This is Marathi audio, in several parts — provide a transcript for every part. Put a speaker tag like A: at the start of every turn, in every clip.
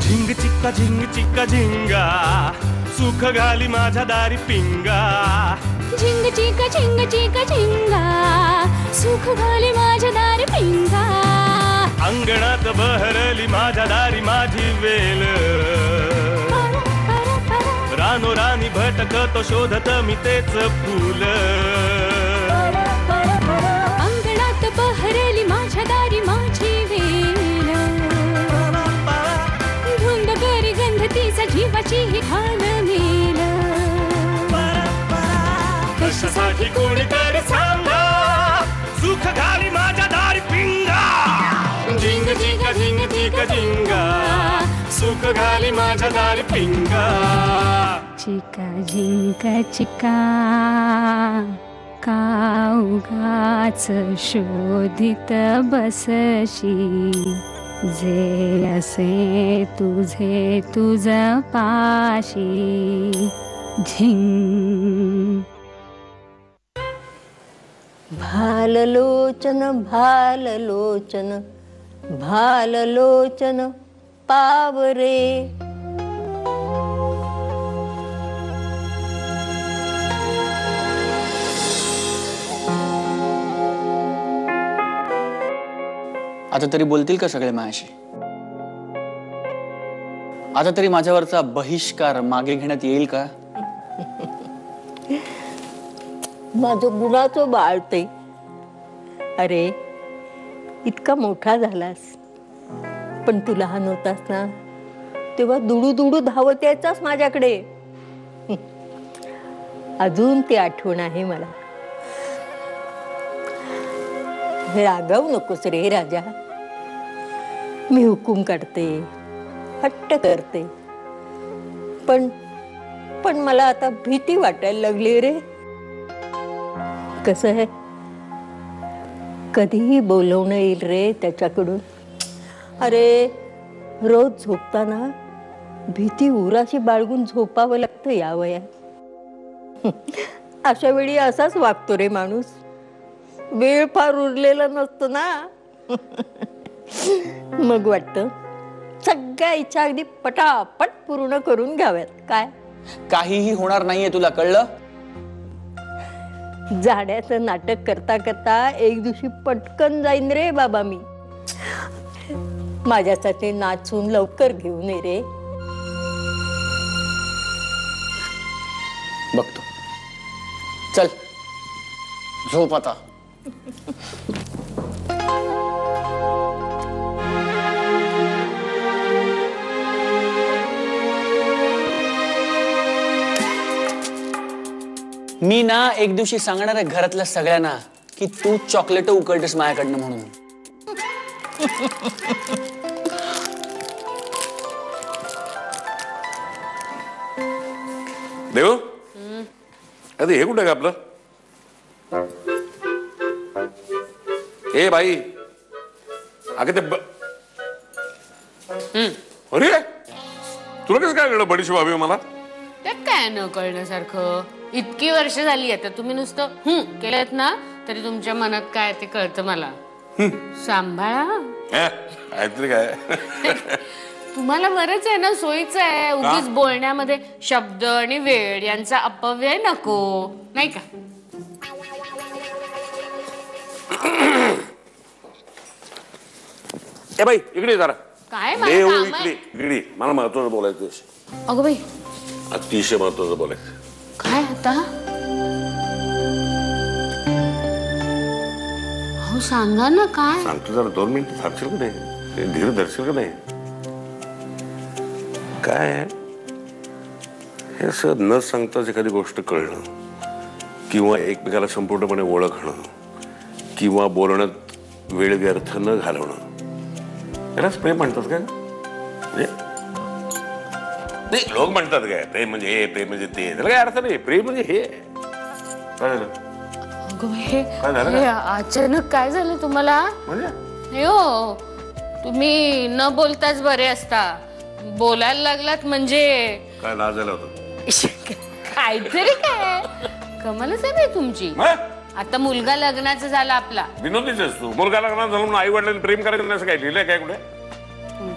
A: झिंग चिक्का झिंगा सुख घाली माझ्या दारी पिंगा
B: झिंग चिक्का झिंगा सुख घाली माझ्या दारी पिंगा
A: अंगणात बहरली माझ्या दारी माझी वेल रानो रानी भटकतो शोधत मी तेच फूल
B: अंगणात बहरली माझ्या दारी माझी वेल धुंद करी गंध तिचा जीवाची ही घाण नेल
A: कशासाठी कोणीतरी सांगा सुख घाली माझ्या दारी पिंगा झिंग चिक्का झिंगा सुख घाली माझ्या दारी पिंगा
B: चिका झिंका चिका का उगाच शोधित बसशी जे असे तुझे तुझ पाशी झिंग
C: भाललोचन भाललोचन भाललोचन पावरे
D: आता तरी बोलतील का सगळे माझ्याशी? आता तरी माझ्यावरचा बहिष्कार मागे घेण्यात येईल का?
C: माझं गुणाचं बाळ ते. अरे इतका मोठा झालास पण तू लहान होतास ना तेव्हा दुडू दुडू धावत यायचास माझ्याकडे. अजून ती आठवण आहे मला. रागावू नकोस रे राजा. मी हुकूम काढते हट्ट करते पण मला आता भीती वाटायला लागली रे. कसं आहे कधीही बोलवणं येईल रे त्याच्याकडून. अरे रोज झोपताना भीती उराशी बाळगून झोपावं लागतं या वयात. अशा वेळी असाच वागतो रे माणूस. वेळ फार उरलेला नसतो ना. मग वाटतं सगळ्या इच्छा अगदी पटापट पूर्ण करून घ्याव्यात. काय
D: काहीही होणार नाहीये तुला कळलं?
C: जाण्याचं नाटक करता करता एक दिवशी पटकन जाईन रे बाबा मी. माझ्यासाठी नाचून लवकर घेऊन ये रे.
D: बघतो. चल झोप आता. मी ना एक दिवशी सांगणार आहे घरातल्या सगळ्यांना की तू चॉकलेट उकळतेस माझ्याकडनं म्हणून.
E: देव अरे हे कुठे का आपलं? ए बाई अगं ते अरे तुला कसं काय कळलं बडीशेप हवी मला?
F: त्यात काय न कळण्यासारखं? इतकी वर्ष झाली आता तुम्ही नुसतं केलंत ना तरी तुमच्या मनात काय ते कळतं मला. सांभाळा
E: काहीतरी काय.
F: तुम्हाला बरंच आहे ना सोयीचं आहे. उगीच बोलण्यामध्ये शब्द आणि वेळ यांचा अपव्यय नको नाही का?
E: ए बाई इकडे जरा.
F: काय
E: इकडे मला महत्वाचं बोलायचं.
F: अगं बाई
E: अतिशय महत्वाचं बोलायचं.
F: काय आता? हो सांगा ना काय?
E: सांगतो जरा 2 मिनिट थांबशील का नाही? धीर धरशील का नाही? काय हे असं न सांगताच एखादी गोष्ट कळणं किंवा एकमेकाला संपूर्णपणे ओळखणं किंवा बोलण्यात वेळ व्यर्थ न घालवणं यालाच प्रेम म्हणतात काय? नाही लोक म्हणतात काय प्रेम म्हणजे हे प्रेम म्हणजे ते. त्याला काय अर्थ नाही. प्रेम म्हणजे हे. काय झालं?
F: हे अचानक काय झालं तुम्हाला?
E: म्हणजे
F: हो तुम्ही न बोलताच बरे असता. बोलायला लागलात म्हणजे
E: काय लाजायला होतं?
F: काहीतरी काय कमालच आहे बाई तुमची. आता मुलगा लग्नाचा झाला आपला.
E: विनोदीच असतो. मुलगा लग्नाचा झाला म्हणून आई वडिलांनी प्रेम करायचं असं काय लिहिलंय काय कुठे?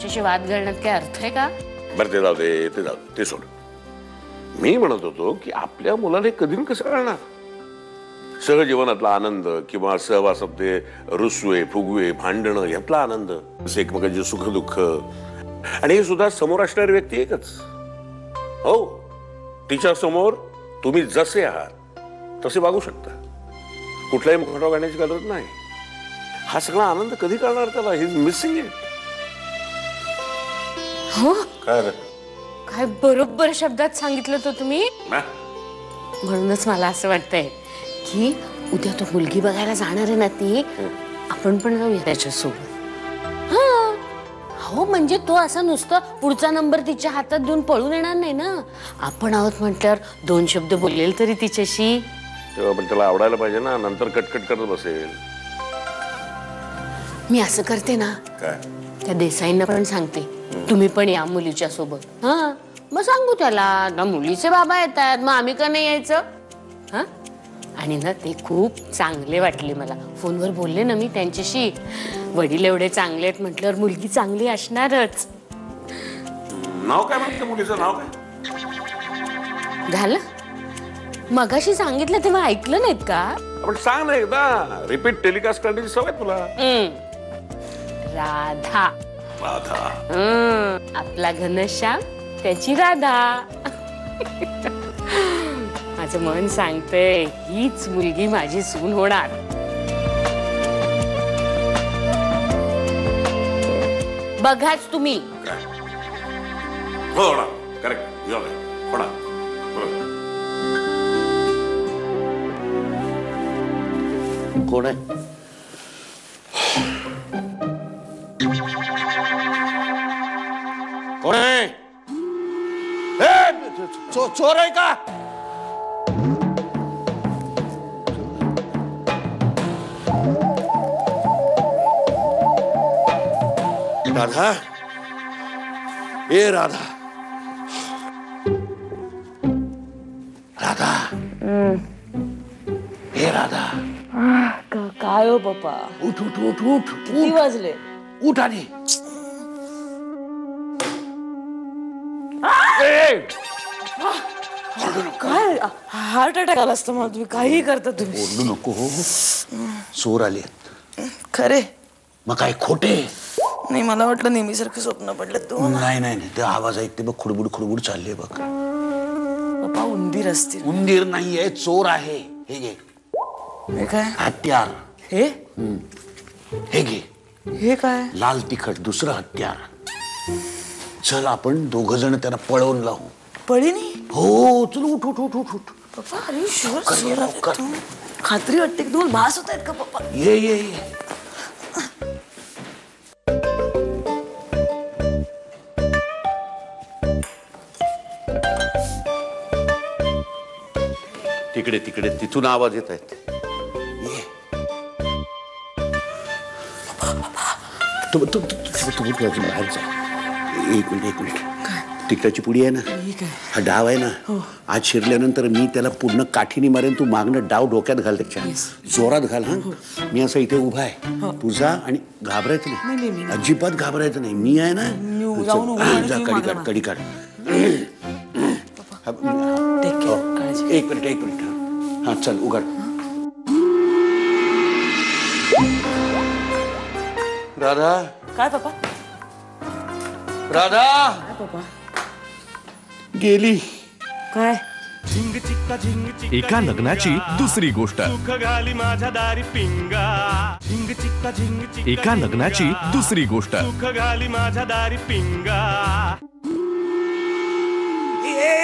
F: आमच्याशी वाद घालण्यात काय अर्थ आहे का?
E: बरं ते जाऊ दे, ते सोड. मी म्हणत होतो की आपल्या मुलाला हे कधी कसं कळणार? सहजीवनातला आनंद किंवा सहवासात ते रुसवे फुगवे भांडणं यातला आनंद, एकमेकांचे सुख दुःख, आणि हे सुद्धा समोर असणारी व्यक्ती एकच. हो, तिच्या समोर तुम्ही जसे आहात तसे वागू शकता, कुठलाही मुखवटा घालण्याची गरज नाही. हा सगळा आनंद कधी कळणार त्याला? He is missing it.
F: हो,
E: काय रे?
F: काय बरोबर शब्दात सांगितलं तो तुम्ही.
E: ना?
F: म्हणूनच मला असं वाटतंय की उद्या तो मुलगी बघायला जाणार आहे ना, ती आपण पण जाऊया त्याच्यासोबत. हा, हो, म्हणजे तो असं नुसतं पुढचा नंबर तिच्या हातात देऊन पळून येणार नाही ना. आपण आहोत म्हटल्यावर 2 शब्द बोलेल तरी तिच्याशी.
E: तेव्हा पण त्याला आवडायला पाहिजे ना, नंतर कटकट करत बसेल.
F: मी असं करते ना,
E: काय?
F: त्या देसाईंना पण सांगते तुम्ही पण या मुलीच्या सोबत. हा, मग सांगू त्याला ना, मुलीचे बाबा येतात, मग आम्ही का नाही यायचं? हा, आणि ना ते खूप चांगले वाटले मला. फोनवर बोलले ना मी त्यांच्याशी. वडील एवढे चांगले आहेत म्हटल्यावर मुलगी चांगली असणारच.
E: नाव काय म्हणते मुलीचं? नाव काय?
F: झालं, मगाशी सांगितलं तेव्हा ऐकलं नाहीत का?
E: आपण सांग ना एकदा, रिपीट टेलिकास्ट करण्याची सवय तुला.
F: राधा.
E: राधा.
F: आपला घनश्याम, त्याची राधा. माझं मन सांगतंय हीच मुलगी माझी सून होणार. बघाच तुम्ही.
E: हो ना, करेक्ट. हो ना.
G: कोण आहे? कोण आहे? चोर आहे का? राधा, ए राधा, राधा, ए राधा.
H: काय हो पप्पा?
G: उठ उठ उठ उठ.
H: किती वाजले?
G: उठ आधी.
H: काय हार्ट अटॅक आला असतं मला. तुम्ही काही करता तुम्ही.
G: ओरडू नको हो. चोर आले.
H: खरे?
G: मग काय खोटे?
H: नाही, मला वाटलं नेहमीसारखं स्वप्न पडलं तू.
G: नाही नाही नाही, ते आवाज ऐकते बघ, खुडबुड खुडबुड चालले बघ.
H: पप्पा उंदीर असतील.
G: उंदीर नाहीये, चोर आहे. हे घे.
H: हे काय?
G: हत्यार.
H: हे
G: हे घे.
H: हे काय?
G: लाल तिखट, दुसरं हत्यार. चल आपण 2 जण त्यांना पळवून लावू.
H: पळीनी?
G: हो, चल उठ उठ उठ उठ उठ.
H: पप्पा अरे शुअर
G: लवकर ये, लवकर.
H: खात्री वाटते की तुम्हाला भास होत आहेत का पप्पा?
G: ये ये ये. तिकडे तिकडे तिथून आवाज येत आहेत. ये. तू बाहेर जा. एक मिनिट. तिकटाची पुडी आहे ना, हा डाव आहे ना, आज शिरल्यानंतर मी त्याला पूर्ण काठीने मारेन. तू मागणं डाव डोक्यात घाल, त्याच्या जोरात घाल. हा, मी असं इथे उभा आहे, तुझा, आणि घाबरायचं नाही, अजिबात घाबरायचं नाही. मी आहे ना. जा, कडी काढ. एक मिनिट. हा, चल उघड. राधा.
H: काय पप्पा?
G: राधा गेली.
H: काय?
A: झिंग चिक्का झिंग चिक्का
I: एका लग्नाची दुसरी गोष्ट.
A: सुख घाली माझ्या दारी पिंगा. झिंग चिक्का झिंग चिक्का.
I: एका लग्नाची दुसरी गोष्ट.
A: सुख घाली माझ्या दारी पिंगा.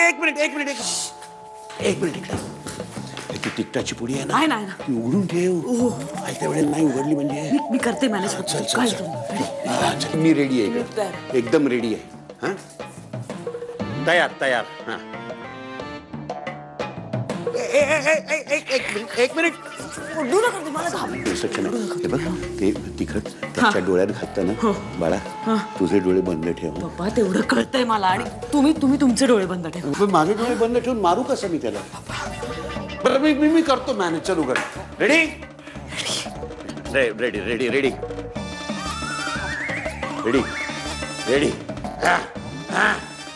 G: एक मिनिट. ती तिकटाची पुडी आहे ना,
H: नाही.
G: ती उघडून ठेव. आयत्या वेळेला नाही उघडली म्हणजे.
H: मी करते मॅनेज.
G: चल, मी रेडी आहे, एकदम रेडी आहे. हा, तयार. हा, एक मिनिट. सचिन, हे बघ, ते तिखट त्याच्या डोळ्यात घालताना बाळा, तुझे डोळे बंद ठेव.
H: पप्पा तेवढं कळतंय मला. आणि तुम्ही तुमचे डोळे बंद ठेवा.
G: पण माझे डोळे बंद ठेवून मारू कसं मी त्याला? बरं, मी करतो मॅनेज. चल उघड. रेडी. रेडी?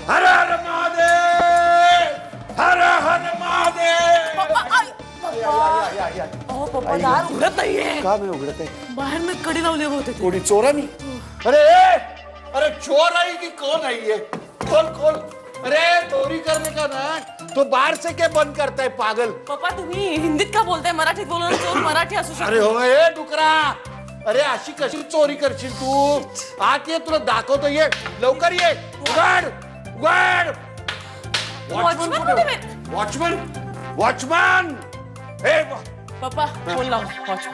G: हर हर महादेव, हर हर महादेव.
H: अहो पप्पा दार उघडत नाहीये.
G: का नाही उघडत आहे?
H: बाहेर मी कडी लावली होते.
G: कोणी चोरानी? अरे अरे चोर आहे की कौन है ये? खोल खोल. अरे चोरी करने का ना तो बाहर से क्या बंद करता है पागल?
H: पप्पा तुम्ही हिंदीत का बोलताय? मराठीत बोलू ना. चोर मराठी असू शकतो.
G: अरे हो ए डुकरा. अरे अशी कशी चोरी करशील तू? आत ये, तुला दाखवतो. ये लवकर ये. उघड उघड.
H: Watchman कुठे?
G: Watchman watchman. हे
H: पप्पा फोन लाव. वॉचमन.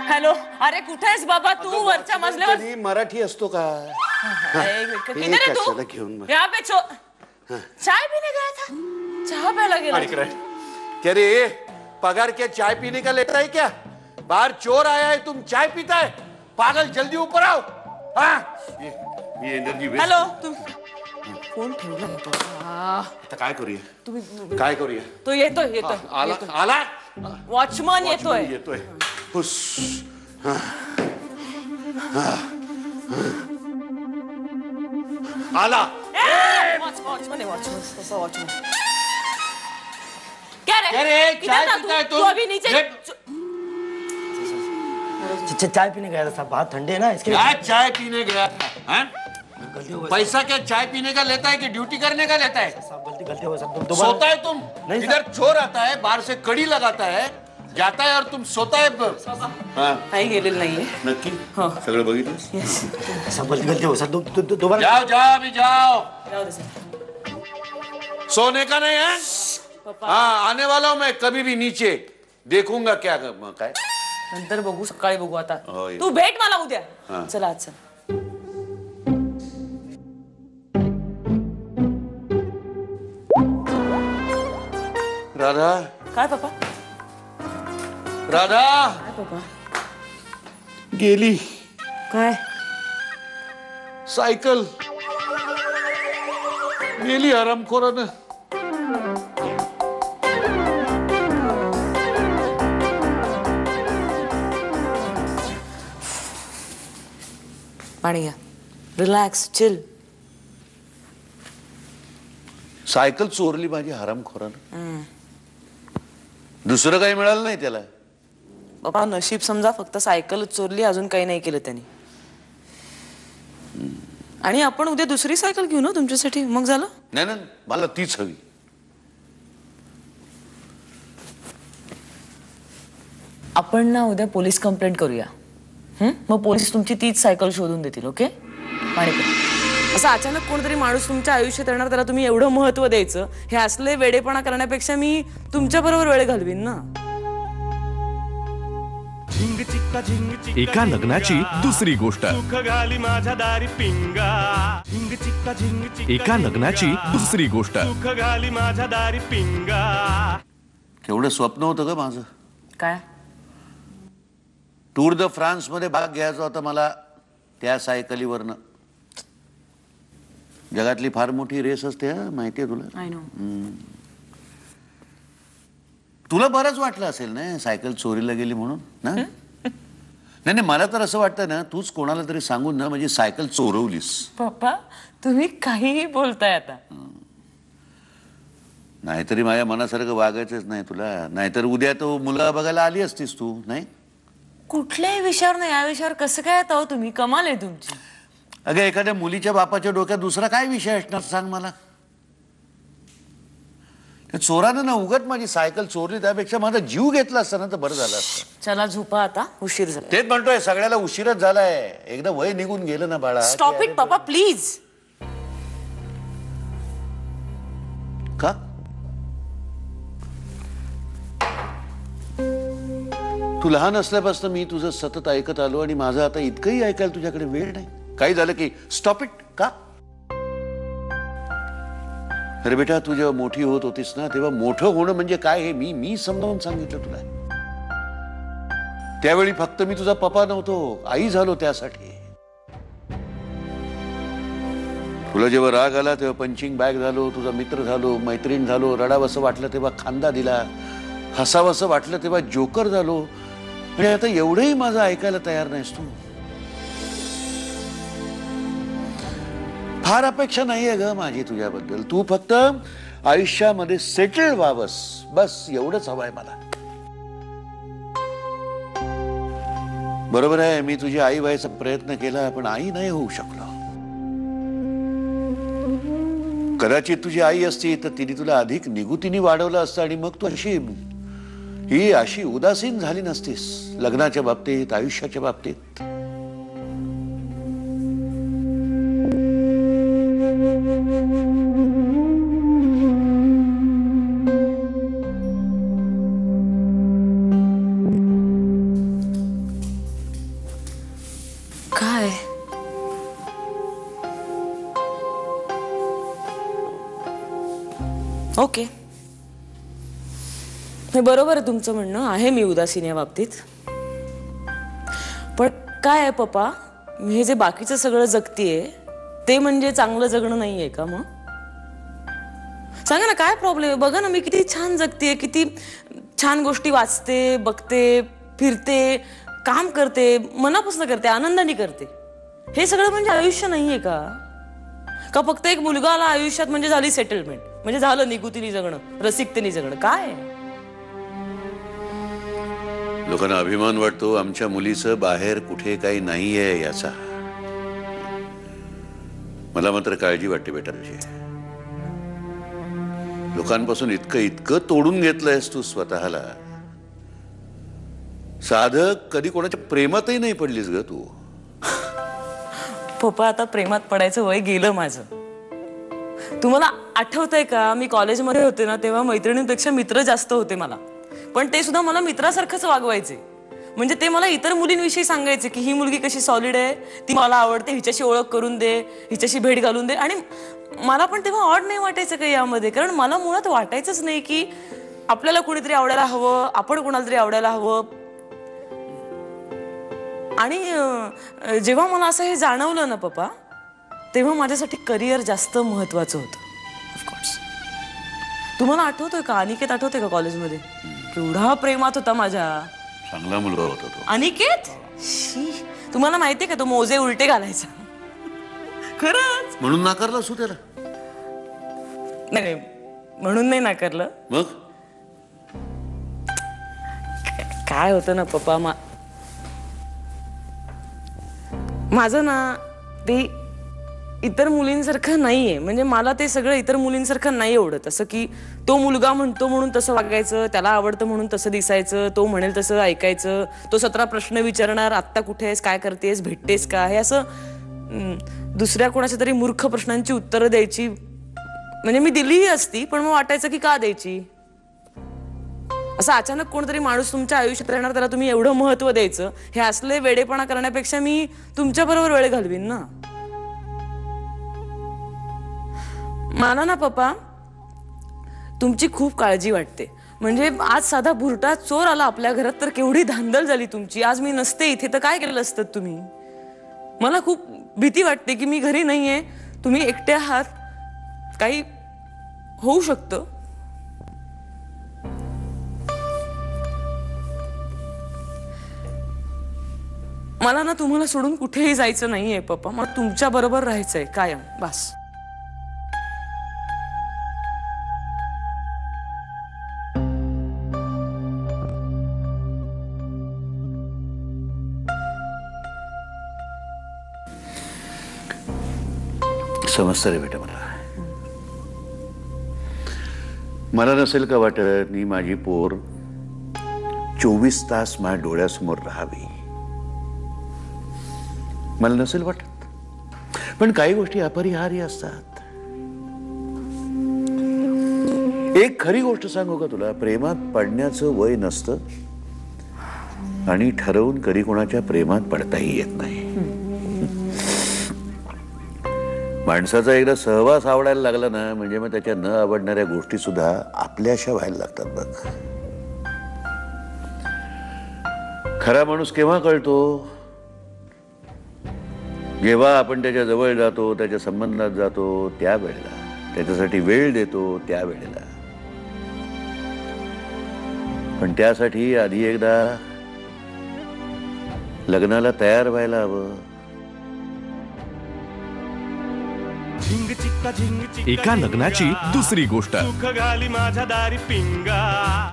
H: हॅलो. अरे कुठे आहेस बाबा तू? वरच्या मजल्यावर.
G: कधी मराठी असतो का?
H: किधर है तू?
G: कशाला घेऊन मग?
H: यहाँ पे चाय पीने गया था. चहा प्यायला गेला.
G: क्या रे, पगार क्या चाय पीने का लेता है क्या? बाहर चोर आया है, तुम चाय पीता है? पागल, जल्दी ऊपर आओ. हाँ ये एनर्जी वेस्ट.
H: हॅलो. तुम फोन ठेवला.
G: आता काय करूया? तुम्ही काय करूया?
H: तो येतोय.
G: आला आला.
H: वॉचमन येतोय.
G: येतोय. हुस. आला.
H: वॉचमन. क्या रे?
G: चाय पीता है
H: तू अभी नीचे.
J: चाय पीने गया था साहब, बहुत ठंडे है ना इसके
G: क्या चाय पीने गया था? हैं? पैसा क्या चाय पीने का लेता है कि ड्यूटी करने का लेता है?
J: गलती हो सब.
G: सोता है तुम?
J: नहीं
G: इधर चोर आता है, बाहर से कड़ी लगाता है, जाता है और तुम सोता है.
H: काही गेलेलं नाहीये.
G: नक्की सगळं बघितलं?
J: सब गलती हो सर. दोबारा
G: जाओ जाओ अभी जाओ.
H: जाऊ दे सर.
G: सोने का नहीं है? हाँ आने वाला हूं मैं कभी भी नीचे. देखूंगा क्या काय.
H: नंतर बघू, सकाळी बघू. आता
G: होय.
H: तू भेट मला उद्या.
G: हा.
H: चला आज चल.
G: राधा.
H: काय पप्पा?
G: राधा
H: काय पप्पा?
G: गेली
H: काय?
G: सायकल गेली हरामखोरानं.
H: पाणी घ्या. Relax, chill.
G: सायकल चोरली माझी हरामखोरानं. दुसरं काही मिळालं नाही त्याला.
H: बाबा नशीब समजा फक्त सायकलच चोरली, अजून काही नाही केलं त्यांनी. आणि आपण उद्या दुसरी सायकल घेऊ ना तुमच्यासाठी, मग झालं.
G: नाही ना, मला तीच हवी.
H: आपण ना उद्या पोलीस कंप्लेंट करूया. मग पोलीस तुमची तीच सायकल शोधून देतील. ओके? पाणी प्या. असं अचानक कोणतरी माणूस तुमच्या आयुष्यात येणार, त्याला तुम्ही एवढं महत्व द्यायचं, हे असले वेडेपणा करण्यापेक्षा मी तुमच्या बरोबर वेळ घालवीन ना.
I: एका लग्नाची दुसरी गोष्ट.
A: सुख घाली माझ्या दारी पिंगा. झिंग चिक्का झिंग चिक्का.
I: एका लग्नाची दुसरी गोष्ट.
A: सुख घाली माझ्या दारी पिंगा.
G: केवढं स्वप्न होतं ग माझं.
H: काय?
G: टूर द फ्रान्स मध्ये भाग घ्यायचा होता मला त्या सायकलीवरनं. जगातली फार मोठी रेस असते, माहितीये तुला?
H: I know.
G: तुला बरंच वाटलं असेल ना सायकल चोरीला गेली म्हणून ना? नाही नाही, मला तर असं वाटतं ना, तूच कोणाला तरी सांगून ना म्हणजे सायकल चोरवलीस.
H: पप्पा तुम्ही काहीही बोलताय आता.
G: नाहीतरी माझ्या मनासारखं वागायचंच नाही तुला. नाहीतर उद्या तो मुलगा बघायला आली असतीस तू. नाही
H: कुठल्याही विषयावर नाही, या विषयावर कसं काय येतो तुम्ही? कमाल आहे तुमची.
G: अगं एखाद्या मुलीच्या बापाच्या डोक्यात दुसरा काय विषय असणार सांग मला. त्या चोरानं ना उगत माझी सायकल चोरली, त्यापेक्षा माझा जीव घेतला असता ना तर बरं झालं असतं.
H: चला झोपा आता, उशीर झाला.
G: तेच म्हणतोय, सगळ्याला उशीरच झालाय. एकदा वय निघून गेलं ना बाळा.
H: स्टॉप इट पप्पा प्लीज.
G: का? तू लहान असल्यापासून मी तुझं सतत ऐकत आलो आणि माझं आता इतकंही ऐकायला तुझ्याकडे वेळ नाही. काही झालं की स्टॉप इट. का? अरे बेटा, तू जेव्हा मोठी होत होतीस ना, तेव्हा मोठं होणं म्हणजे काय हे मी समजावून सांगितलं तुला. त्यावेळी फक्त मी तुझा पप्पा नव्हतो, आई झालो त्यासाठी. तुला जेव्हा राग आला तेव्हा पंचिंग बॅग झालो, तुझा मित्र झालो, मैत्रीण झालो. रडावंसं वाटलं तेव्हा खांदा दिला, हसावंसं वाटलं तेव्हा जोकर झालो. आणि आता एवढंही माझं ऐकायला तयार नाहीस तू. फार अपेक्षा नाहीये ग माझी तुझ्याबद्दल. तू फक्त आयुष्यामध्ये सेटल व्हावस, बस एवढंच हवंय मला. बरोबर आहे, मी तुझी आई व्हायचा प्रयत्न केला पण आई नाही होऊ शकलो. कदाचित तुझी आई असती तर तिने तुला अधिक निगुतीने वाढवलं असतं आणि मग तू अशी उदासीन झाली नसतीस लग्नाच्या बाबतीत, आयुष्याच्या बाबतीत.
H: काय ओके, हे बरोबर आहे तुमचं म्हणणं. आहे मी उदासीन या बाबतीत. पण काय आहे पप्पा, मी हे जे बाकीचं सगळं जगतीये ते म्हणजे चांगलं जगणं नाहीये का? मग सांगा ना काय प्रॉब्लेम आहे? बघा ना मी किती छान जगतीये, किती छान गोष्टी वाचते, बघते, फिरते, काम करते, मनापासून करते, आनंदाने करते. हे सगळं म्हणजे आयुष्य नाहीये का? का फक्त एक मुलगा आला आयुष्यात म्हणजे झाली सेटलमेंट, म्हणजे झालं निगुतीने जगणं, रसिकतेने जगणं? काय
G: लोकांना अभिमान वाटतो आमच्या मुलीचं बाहेर कुठे काही नाहीये याचा. मला मात्र काळजी वाटते बेटा तुझी. लोकांपासून इतकं तोडून घेतलंयस तू स्वतःला. साधक कधी कोणाच्या प्रेमातही नाही पडलीस ग तू.
H: पप्पा आता प्रेमात पडायचं वय गेलं माझं. तुम्हाला आठवतंय का मी कॉलेजमध्ये होते ना तेव्हा मैत्रिणींपेक्षा मित्र जास्त होते मला. पण ते सुद्धा मला मित्रासारखंच वागवायचे. म्हणजे ते मला इतर मुलींविषयी सांगायचे की ही मुलगी कशी सॉलिड आहे, ती मला आवडते, हिच्याशी ओळख करून दे, हिच्याशी भेट घालून दे. आणि मला पण तेव्हा ऑड नाही वाटायचं का यामध्ये, कारण मला मुळात वाटायचंच नाही की आपल्याला कुणीतरी आवडायला हवं, आपण कोणाला तरी आवडायला हवं. आणि जेव्हा मला असं हे जाणवलं ना पप्पा, तेव्हा माझ्यासाठी करिअर जास्त महत्वाचं होतं. ऑफकोर्स तुम्हाला आठवतोय का अनिकेत, आठवतोय का कॉलेजमध्ये केवढा प्रेमात होता माझ्या.
G: चांगला मुलगा होता तो
H: अनिकेत. तुम्हाला माहितीये का तो मोजे उलटे घालायचा. खरंच.
G: म्हणून नाकारला असू त्याला?
H: नाही म्हणून नाही नाकारलं.
G: मग
H: काय होतं ना पप्पा, माझं ना ते इतर मुलींसारखं नाहीये. म्हणजे मला ते सगळं इतर मुलींसारखं नाही आवडत. असं की तो मुलगा म्हणतो म्हणून तसं वागायचं, त्याला आवडतं म्हणून तसं दिसायचं, तो म्हणेल तसं ऐकायचं, तो 17 प्रश्न विचारणार, आत्ता कुठे आहेस, काय करतेस, भेटतेस का, हे असं दुसऱ्या कोणाच्या तरी मूर्ख प्रश्नांची उत्तरं द्यायची. म्हणजे मी दिलीही असती पण मग वाटायचं की का द्यायची. असं अचानक कोणतरी माणूस तुमच्या आयुष्यात राहणार, त्याला तुम्ही एवढं महत्व द्यायचं, हे असले वेडेपणा करण्यापेक्षा मी तुमच्या बरोबर वेळ घालवीन ना. मला ना पप्पा तुमची खूप काळजी वाटते. म्हणजे आज साधा भुरटा चोर आला आपल्या घरात तर केवढी धांदल झाली तुमची. आज मी नसते इथे तर काय केलं असतं तुम्ही. मला खूप भीती वाटते की मी घरी नाहीये, तुम्ही एकटे आहात, काही होऊ शकतं. मला ना तुम्हाला सोडून कुठेही जायचं नाहीये पप्पा. मला तुमच्या बरोबर राहायचंय कायम, बस.
G: समजतं रे बेटा मला नसेल का वाटत मी माझी पोर 24 तास माझ्या डोळ्यासमोर राहावी. मला नसेल वाटत. पण काही गोष्टी अपरिहार्य असतात. एक खरी गोष्ट सांगू का तुला, प्रेमात पडण्याचं वय नसतं आणि ठरवून कधी कोणाच्या प्रेमात पडताही येत नाही. माणसाचा एकदा सहवास आवडायला लागला ना म्हणजे मग त्याच्या न आवडणाऱ्या गोष्टी सुद्धा आपल्याशा व्हायला लागतात बघ. खरा माणूस केव्हा कळतो, जेव्हा आपण त्याच्या जवळ जातो, त्याच्या संबंधात जातो त्यावेळेला, त्याच्यासाठी वेळ देतो त्यावेळेला. पण त्यासाठी आधी एकदा लग्नाला तयार व्हायला हवं.
A: चिक्का झिंग चिक्का
I: एका लग्नाची दुसरी गोष्ट
A: सुख घाली माझ्या दारी पिंगा